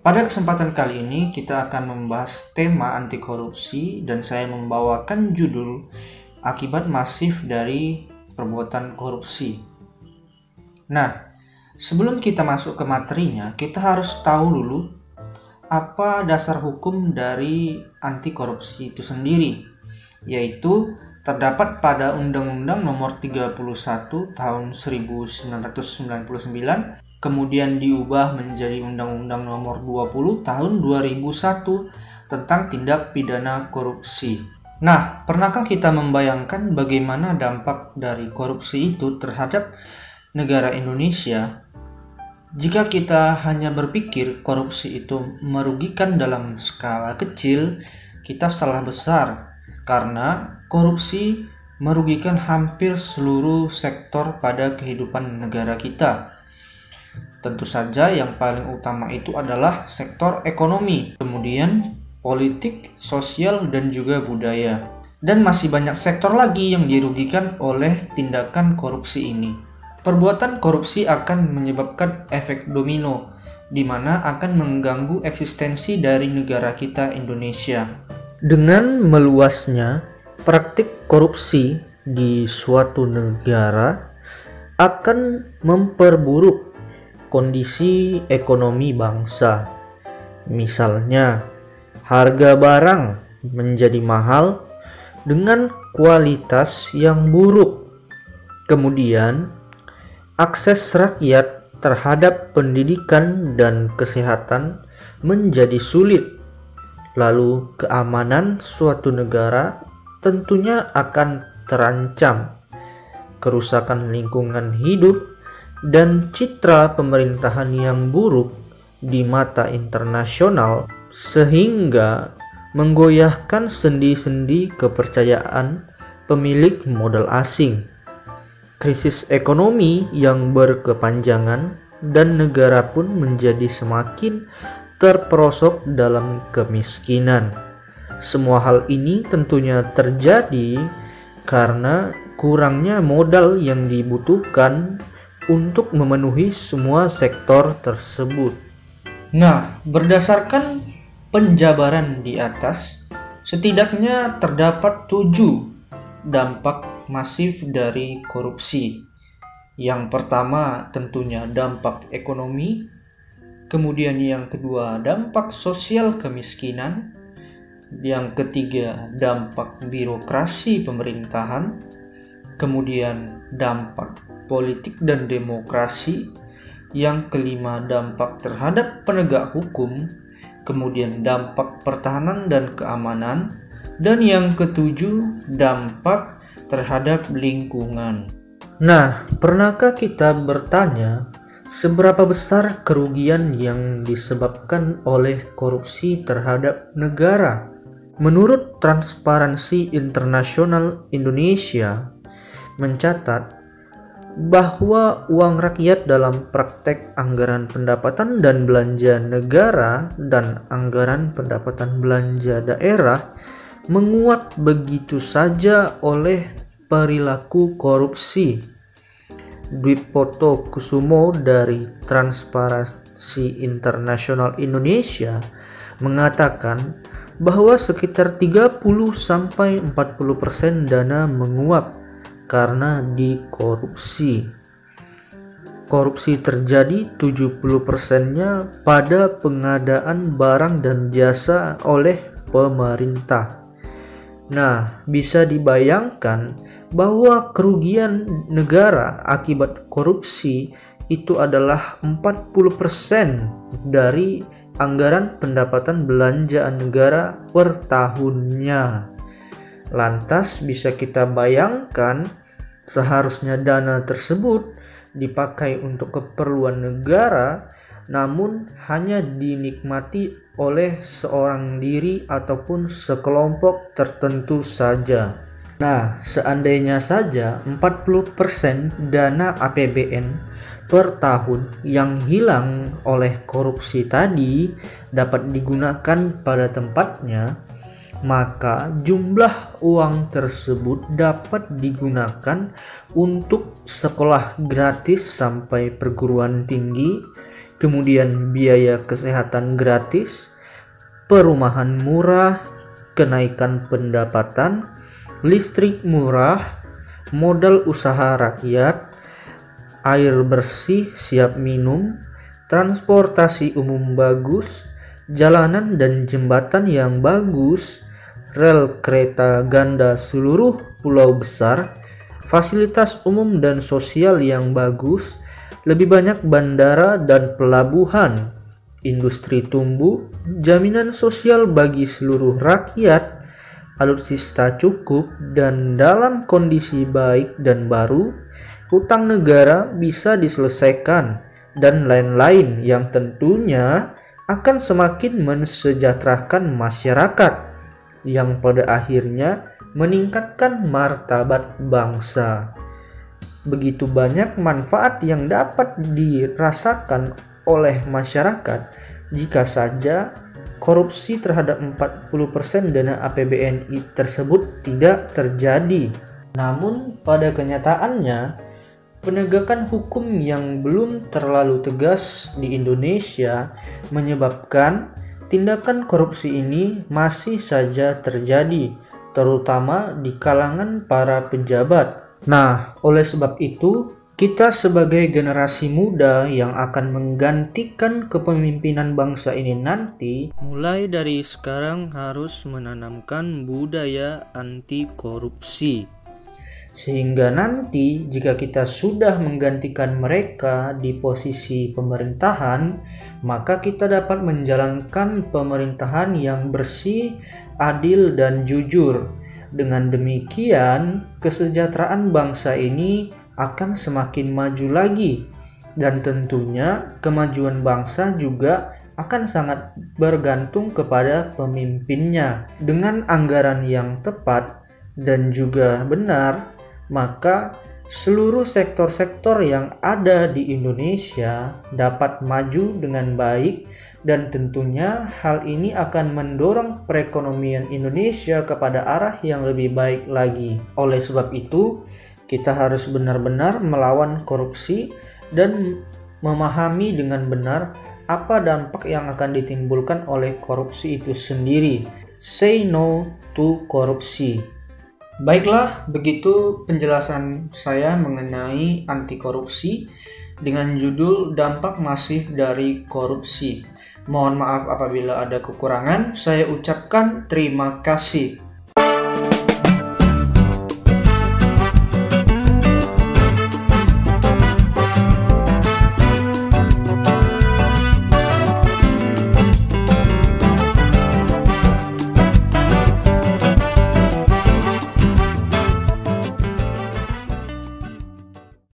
Pada kesempatan kali ini kita akan membahas tema anti korupsi dan saya membawakan judul akibat masif dari perbuatan korupsi. Nah, sebelum kita masuk ke materinya, kita harus tahu dulu apa dasar hukum dari anti korupsi itu sendiri, yaitu terdapat pada Undang-Undang Nomor 31 Tahun 1999, kemudian diubah menjadi Undang-Undang Nomor 20 Tahun 2001 tentang tindak pidana korupsi. Nah, pernahkah kita membayangkan bagaimana dampak dari korupsi itu terhadap negara Indonesia? Jika kita hanya berpikir korupsi itu merugikan dalam skala kecil, kita salah besar, karena korupsi merugikan hampir seluruh sektor pada kehidupan negara kita. Tentu saja yang paling utama itu adalah sektor ekonomi, kemudian politik, sosial, dan juga budaya. Dan masih banyak sektor lagi yang dirugikan oleh tindakan korupsi ini. Perbuatan korupsi akan menyebabkan efek domino, di mana akan mengganggu eksistensi dari negara kita Indonesia. Dengan meluasnya praktik korupsi di suatu negara akan memperburuk kondisi ekonomi bangsa. Misalnya, harga barang menjadi mahal dengan kualitas yang buruk. Kemudian, akses rakyat terhadap pendidikan dan kesehatan menjadi sulit. Lalu, keamanan suatu negara tentunya akan terancam. Kerusakan lingkungan hidup dan citra pemerintahan yang buruk di mata internasional sehingga menggoyahkan sendi-sendi kepercayaan pemilik modal asing. Krisis ekonomi yang berkepanjangan dan negara pun menjadi semakin terperosok dalam kemiskinan. Semua hal ini tentunya terjadi karena kurangnya modal yang dibutuhkan untuk memenuhi semua sektor tersebut. Nah, berdasarkan penjabaran di atas, setidaknya terdapat 7 dampak masif dari korupsi. Yang pertama tentunya dampak ekonomi, kemudian yang kedua dampak sosial kemiskinan, yang ketiga dampak birokrasi pemerintahan, kemudian dampak politik dan demokrasi, yang kelima dampak terhadap penegak hukum, kemudian dampak pertahanan dan keamanan, dan yang ketujuh dampak terhadap lingkungan. Nah, pernahkah kita bertanya seberapa besar kerugian yang disebabkan oleh korupsi terhadap negara? Menurut Transparansi Internasional Indonesia mencatat bahwa uang rakyat dalam praktek anggaran pendapatan dan belanja negara dan anggaran pendapatan belanja daerah menguap begitu saja oleh perilaku korupsi. Dwipoto Kusumo dari Transparansi Internasional Indonesia mengatakan bahwa sekitar 30-40% dana menguap karena dikorupsi. Korupsi terjadi 70%-nya pada pengadaan barang dan jasa oleh pemerintah. Nah, bisa dibayangkan bahwa kerugian negara akibat korupsi itu adalah 40% dari anggaran pendapatan belanjaan negara per tahunnya. Lantas bisa kita bayangkan seharusnya dana tersebut dipakai untuk keperluan negara, namun hanya dinikmati oleh seorang diri ataupun sekelompok tertentu saja. Nah, seandainya saja 40% dana APBN per tahun yang hilang oleh korupsi tadi dapat digunakan pada tempatnya, maka jumlah uang tersebut dapat digunakan untuk sekolah gratis sampai perguruan tinggi, kemudian biaya kesehatan gratis, perumahan murah, kenaikan pendapatan, listrik murah, modal usaha rakyat, air bersih siap minum, transportasi umum bagus, jalanan dan jembatan yang bagus, rel kereta ganda seluruh pulau besar, fasilitas umum dan sosial yang bagus, lebih banyak bandara dan pelabuhan, industri tumbuh, jaminan sosial bagi seluruh rakyat, alutsista cukup dan dalam kondisi baik dan baru, hutang negara bisa diselesaikan, dan lain-lain yang tentunya akan semakin mensejahterakan masyarakat, yang pada akhirnya meningkatkan martabat bangsa. Begitu banyak manfaat yang dapat dirasakan oleh masyarakat jika saja korupsi terhadap 40% dana APBN tersebut tidak terjadi. Namun pada kenyataannya, penegakan hukum yang belum terlalu tegas di Indonesia menyebabkan tindakan korupsi ini masih saja terjadi, terutama di kalangan para pejabat. Nah, oleh sebab itu, kita sebagai generasi muda yang akan menggantikan kepemimpinan bangsa ini nanti, mulai dari sekarang harus menanamkan budaya anti korupsi. Sehingga nanti jika kita sudah menggantikan mereka di posisi pemerintahan, maka kita dapat menjalankan pemerintahan yang bersih, adil, dan jujur. Dengan demikian, kesejahteraan bangsa ini akan semakin maju lagi, dan tentunya kemajuan bangsa juga akan sangat bergantung kepada pemimpinnya. Dengan anggaran yang tepat dan juga benar, maka seluruh sektor-sektor yang ada di Indonesia dapat maju dengan baik, dan tentunya hal ini akan mendorong perekonomian Indonesia kepada arah yang lebih baik lagi. Oleh sebab itu, kita harus benar-benar melawan korupsi dan memahami dengan benar apa dampak yang akan ditimbulkan oleh korupsi itu sendiri. Say no to korupsi. Baiklah, begitu penjelasan saya mengenai anti korupsi dengan judul dampak masif dari korupsi. Mohon maaf apabila ada kekurangan. Saya ucapkan terima kasih.